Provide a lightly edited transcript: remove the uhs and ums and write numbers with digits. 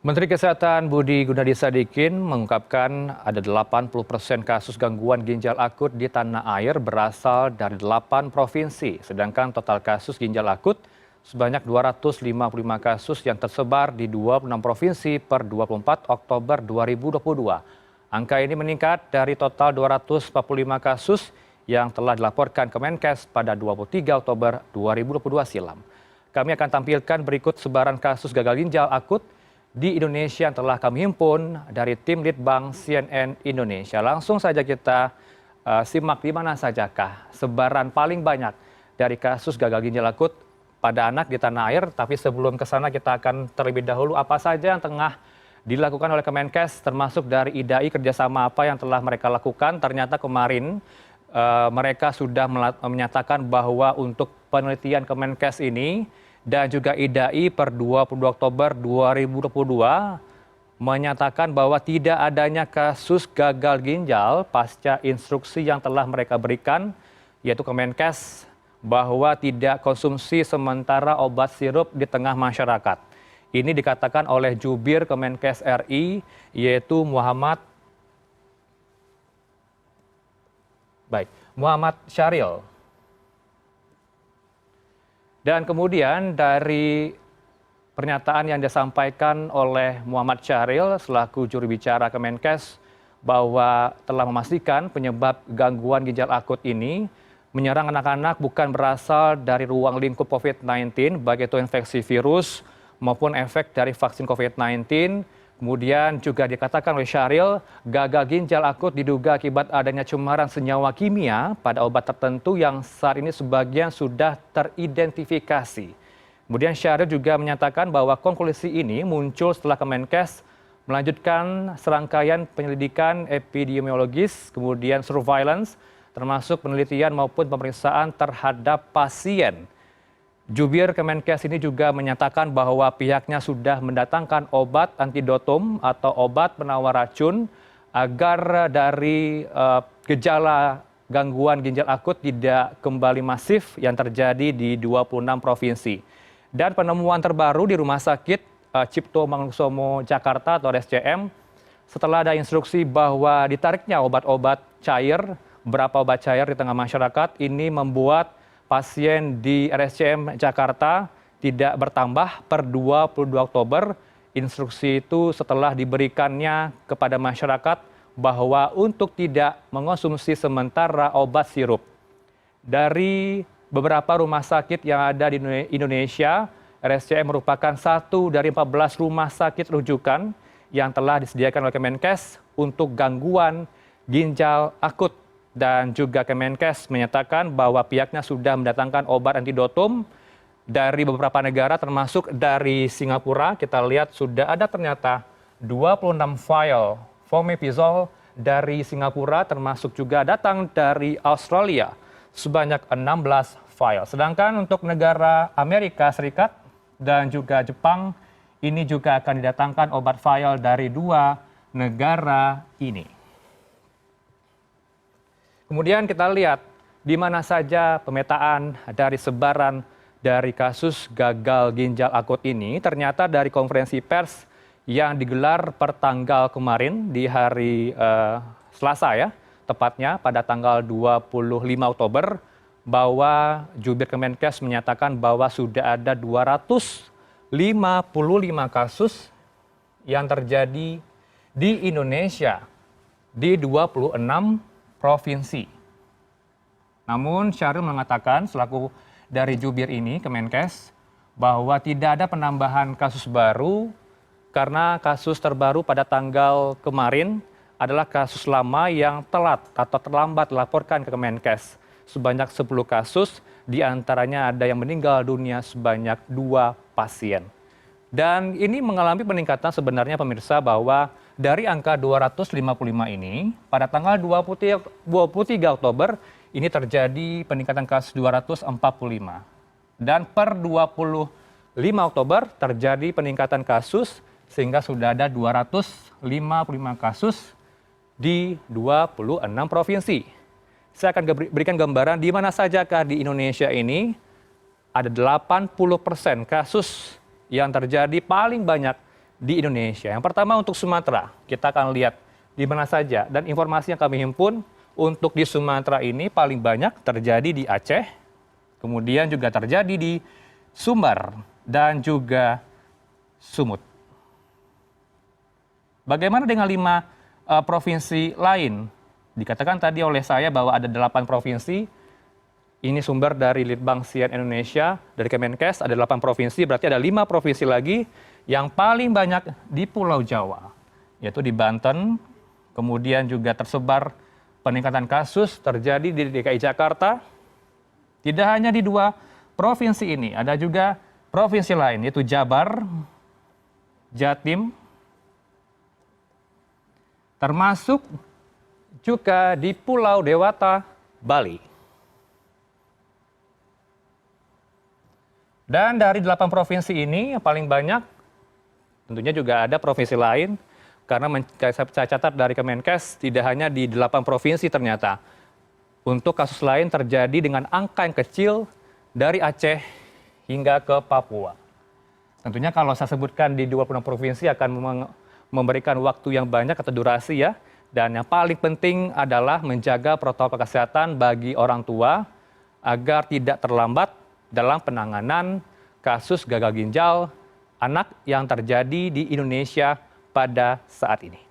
Menteri Kesehatan Budi Gunadisadikin mengungkapkan ada 80% kasus gangguan ginjal akut di tanah air berasal dari 8 provinsi, sedangkan total kasus ginjal akut sebanyak 255 kasus yang tersebar di 26 provinsi per 24 Oktober 2022. Angka ini meningkat dari total 245 kasus yang telah dilaporkan ke Menkes pada 23 Oktober 2022 silam. Kami akan tampilkan berikut sebaran kasus gagal ginjal akut di Indonesia yang telah kami himpun dari tim Litbang CNN Indonesia. Langsung saja kita simak di mana sajakah sebaran paling banyak dari kasus gagal ginjal akut pada anak di tanah air. Tapi sebelum ke sana kita akan terlebih dahulu apa saja yang tengah dilakukan oleh Kemenkes, termasuk dari IDAI kerjasama apa yang telah mereka lakukan. Ternyata kemarin mereka sudah menyatakan bahwa untuk penelitian Kemenkes ini dan juga IDAI per 22 Oktober 2022 menyatakan bahwa tidak adanya kasus gagal ginjal pasca instruksi yang telah mereka berikan, yaitu Kemenkes, bahwa tidak konsumsi sementara obat sirup di tengah masyarakat. Ini dikatakan oleh Jubir Kemenkes RI, yaitu Muhammad Syahril. Dan kemudian dari pernyataan yang disampaikan oleh Muhammad Syahril selaku juru bicara Kemenkes bahwa telah memastikan penyebab gangguan ginjal akut ini menyerang anak-anak bukan berasal dari ruang lingkup COVID-19, baik itu infeksi virus maupun efek dari vaksin COVID-19. Kemudian juga dikatakan oleh Syahril, gagal ginjal akut diduga akibat adanya cemaran senyawa kimia pada obat tertentu yang saat ini sebagian sudah teridentifikasi. Kemudian Syahril juga menyatakan bahwa konklusi ini muncul setelah Kemenkes melanjutkan serangkaian penyelidikan epidemiologis, kemudian surveillance, termasuk penelitian maupun pemeriksaan terhadap pasien. Jubir Kemenkes ini juga menyatakan bahwa pihaknya sudah mendatangkan obat antidotum atau obat penawar racun agar dari gejala gangguan ginjal akut tidak kembali masif yang terjadi di 26 provinsi. Dan penemuan terbaru di Rumah Sakit Cipto Mangunkusumo Jakarta atau RSCM setelah ada instruksi bahwa ditariknya obat-obat cair, beberapa obat cair di tengah masyarakat, ini membuat pasien di RSCM Jakarta tidak bertambah per 22 Oktober. Instruksi itu setelah diberikannya kepada masyarakat bahwa untuk tidak mengonsumsi sementara obat sirup. Dari beberapa rumah sakit yang ada di Indonesia, RSCM merupakan satu dari 14 rumah sakit rujukan yang telah disediakan oleh Kemenkes untuk gangguan ginjal akut. Dan juga Kemenkes menyatakan bahwa pihaknya sudah mendatangkan obat antidotum dari beberapa negara termasuk dari Singapura. Kita lihat sudah ada ternyata 26 vial fomepizol dari Singapura, termasuk juga datang dari Australia sebanyak 16 vial. Sedangkan untuk negara Amerika Serikat dan juga Jepang ini juga akan didatangkan obat vial dari dua negara ini. Kemudian kita lihat di mana saja pemetaan dari sebaran dari kasus gagal ginjal akut ini. Ternyata dari konferensi pers yang digelar per tanggal kemarin di hari Selasa ya, tepatnya pada tanggal 25 Oktober, bahwa Jubir Kemenkes menyatakan bahwa sudah ada 255 kasus yang terjadi di Indonesia di 26 provinsi. Namun Syahril mengatakan selaku dari jubir ini Kemenkes bahwa tidak ada penambahan kasus baru karena kasus terbaru pada tanggal kemarin adalah kasus lama yang telat atau terlambat dilaporkan ke Kemenkes. Sebanyak 10 kasus, diantaranya ada yang meninggal dunia sebanyak 2 pasien. Dan ini mengalami peningkatan sebenarnya pemirsa bahwa dari angka 255 ini pada tanggal 23 Oktober ini terjadi peningkatan kasus 245. Dan per 25 Oktober terjadi peningkatan kasus sehingga sudah ada 255 kasus di 26 provinsi. Saya akan berikan gambaran di mana sajakah di Indonesia ini ada 80% kasus yang terjadi paling banyak di Indonesia. Yang pertama untuk Sumatera, kita akan lihat di mana saja. Dan informasi yang kami himpun untuk di Sumatera ini paling banyak terjadi di Aceh, kemudian juga terjadi di Sumbar dan juga Sumut. Bagaimana dengan 5 provinsi lain? Dikatakan tadi oleh saya bahwa ada 8 provinsi. Ini sumber dari Litbang Sian Indonesia, dari Kemenkes, ada 8 provinsi, berarti ada 5 provinsi lagi yang paling banyak di Pulau Jawa, yaitu di Banten, kemudian juga tersebar peningkatan kasus terjadi di DKI Jakarta. Tidak hanya di 2 provinsi ini, ada juga provinsi lain, yaitu Jabar, Jatim, termasuk juga di Pulau Dewata, Bali. Dan dari 8 provinsi ini yang paling banyak tentunya juga ada provinsi lain karena saya catat dari Kemenkes tidak hanya di 8 provinsi ternyata. Untuk kasus lain terjadi dengan angka yang kecil dari Aceh hingga ke Papua. Tentunya kalau saya sebutkan di 26 provinsi akan memberikan waktu yang banyak atau durasi ya. Dan yang paling penting adalah menjaga protokol kesehatan bagi orang tua agar tidak terlambat dalam penanganan kasus gagal ginjal anak yang terjadi di Indonesia pada saat ini.